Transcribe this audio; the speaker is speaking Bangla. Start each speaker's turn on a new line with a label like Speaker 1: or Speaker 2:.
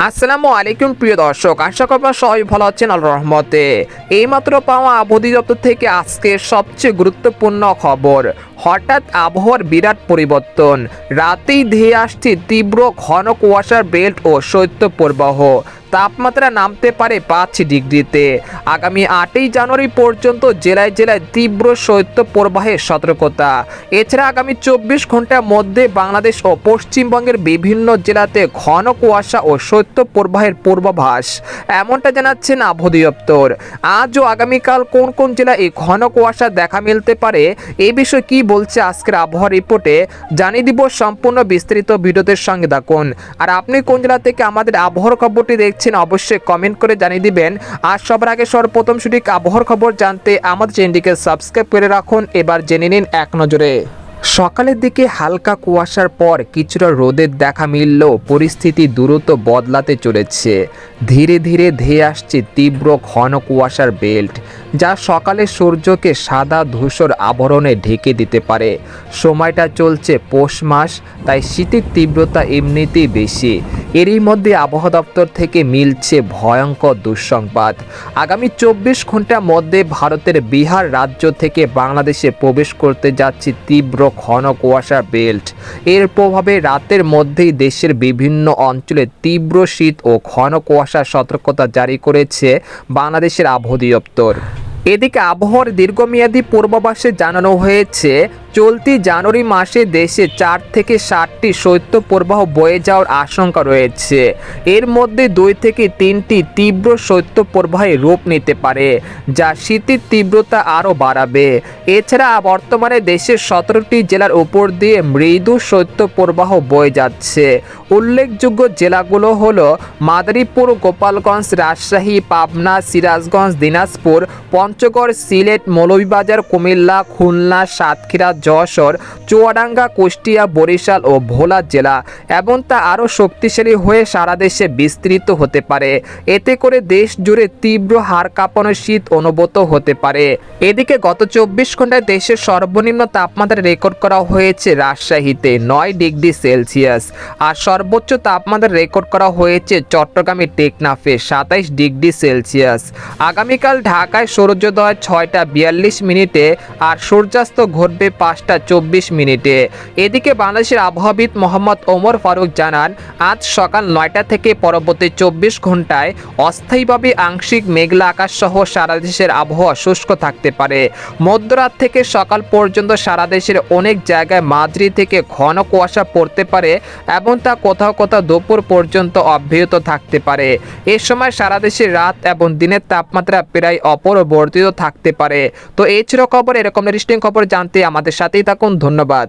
Speaker 1: আসসালামু আলাইকুম প্রিয় দর্শক, আশা করি আপনারা সবাই ভালো আছেন আল্লাহর রহমতে। এইমাত্র পাওয়া আবহাওয়া দপ্তর থেকে আজকের সবচেয়ে গুরুত্বপূর্ণ খবর। হঠাৎ আবহাওয়ার বিরাট পরিবর্তন, রাতেই ধেয়ে আসছে তীব্র ঘন কুয়াশার বেল্ট ও শৈত্যপ্রবাহ। তাপমাত্রা নামতে পারে 5 ডিগ্রিতে। আগামী 8ই জানুয়ারি পর্যন্ত জেলায় জেলায় তীব্র শৈত্যপ্রবাহের সতর্কতা। এছাড়া আগামী 24 ঘন্টার মধ্যে বাংলাদেশ ও পশ্চিমবঙ্গের বিভিন্ন জেলাতে ঘন কুয়াশা ও শৈত্যপ্রবাহের পূর্বাভাস, এমনটা জানাচ্ছেন আবহাওয়া দপ্তর। আজ ও আগামীকাল কোন কোন জেলায় এই ঘন কুয়াশা দেখা মিলতে পারে, এই বিষয়ে কি বলছে আজকের আবহাওয়া রিপোর্টে জানিয়ে দিব। সম্পূর্ণ বিস্তারিত ভিডিওদের সঙ্গে থাকুন। আর আপনি কোন জেলা থেকে আমাদের আবহাওয়ার খবরটি দেখছেন অবশ্যই কমেন্ট করে জানিয়ে দিবেন। আর সবার আগে সর্বপ্রথম সঠিক আবহাওয়ার খবর জানতে আমাদের চ্যানেলটিকে সাবস্ক্রাইব করে রাখুন। এবার জেনে নিন এক নজরে। সকালের দিকে হালকা কুয়াশার পর কিছুটা রোদের দেখা মিললেও পরিস্থিতি দ্রুত বদলাতে চলেছে। ধীরে ধীরে ধেয়ে আসছে তীব্র ঘন কুয়াশার বেল্ট, যা সকালে সূর্যকে সাদা ধূসর আবরণে ঢেকে দিতে পারে। সময়টা চলছে পৌষ মাস, তাই শীতের তীব্রতা এমনিতেই বেশি। এরই মধ্যে আবহাওয়া দপ্তর থেকে মিলছে ভয়ঙ্কর দুঃসংবাদ। আগামী 24 ঘন্টার মধ্যে ভারতের বিহার রাজ্য থেকে বাংলাদেশে প্রবেশ করতে যাচ্ছে তীব্র ঘন কুয়াশার বেল্ট। এর প্রভাবে রাতের মধ্যেই দেশের বিভিন্ন অঞ্চলে তীব্র শীত ও ঘন কুয়াশার সতর্কতা জারি করেছে বাংলাদেশের আবহাওয়া দপ্তর। এদিকে আবহাওয়ার দীর্ঘমেয়াদী পূর্বাভাসে জানানো হয়েছে, চলতি জানুয়ারি মাসে দেশে 4 থেকে 7টি শৈত্যপ্রবাহ বয়ে যাওয়ার আশঙ্কা রয়েছে। এর মধ্যে 2 থেকে 3টি তীব্র শৈত্যপ্রবাহে রূপ নিতে পারে, যা শীতের তীব্রতা আরও বাড়াবে। এছাড়া বর্তমানে দেশের 17টি জেলার উপর দিয়ে মৃদু শৈত্যপ্রবাহ বয়ে যাচ্ছে। উল্লেখযোগ্য জেলাগুলো হলো মাদারীপুর, গোপালগঞ্জ, রাজশাহী, পাবনা, সিরাজগঞ্জ, দিনাজপুর, পঞ্চগড়, সিলেট, মৌলভীবাজার, কুমিল্লা, খুলনা, সাতক্ষীরা, যশোর, চুয়াডাঙ্গা, কুষ্টিয়া, বরিশাল ও ভোলা জেলা, এবং তা আরও শক্তিশালী হয়ে সারা দেশে বিস্তৃত হতে পারে। এতে করে দেশ জুড়ে তীব্র হাড় কাঁপানো শীত অনুভূত হতে পারে। এদিকে গত 24 ঘন্টায় দেশের সর্বনিম্ন তাপমাত্রা রেকর্ড করা হয়েছে রাজশাহীতে 9 ডিগ্রি সেলসিয়াস, আর সর্বোচ্চ তাপমাত্রা রেকর্ড করা হয়েছে চট্টগ্রামের টেকনাফে 27 ডিগ্রি সেলসিয়াস। আগামীকাল ঢাকায় সূর্যোদয় 6টা 42 মিনিটে আর সূর্যাস্ত ঘটবে 5টা 24 মিনিটে। এদিকে বাংলাদেশের আবহাওয়াবিদ মোহাম্মদ ওমর ফারুক জানান, আজ সকাল 9টা থেকে পরবর্তী 24 ঘন্টায় অস্থায়ীভাবে আংশিক মেঘলা আকাশ সহ সারা দেশের আবহাওয়া শুষ্ক থাকতে পারে। মধ্যরাত থেকে সকাল পর্যন্ত সারা দেশের অনেক জায়গায় মাঝারি থেকে ঘন কুয়াশা পড়তে পারে এবং তা কোথাও কোথাও দুপুর পর্যন্ত অব্যাহত থাকতে পারে। এ সময় সারা দেশে রাত এবং দিনের তাপমাত্রা প্রায় অপরিবর্তিত থাকতে পারে। তো এই ছিল খবর। এরকম ইন্টারেস্টিং খবর জানতে আমাদের সাথেই থাকুন। ধন্যবাদ।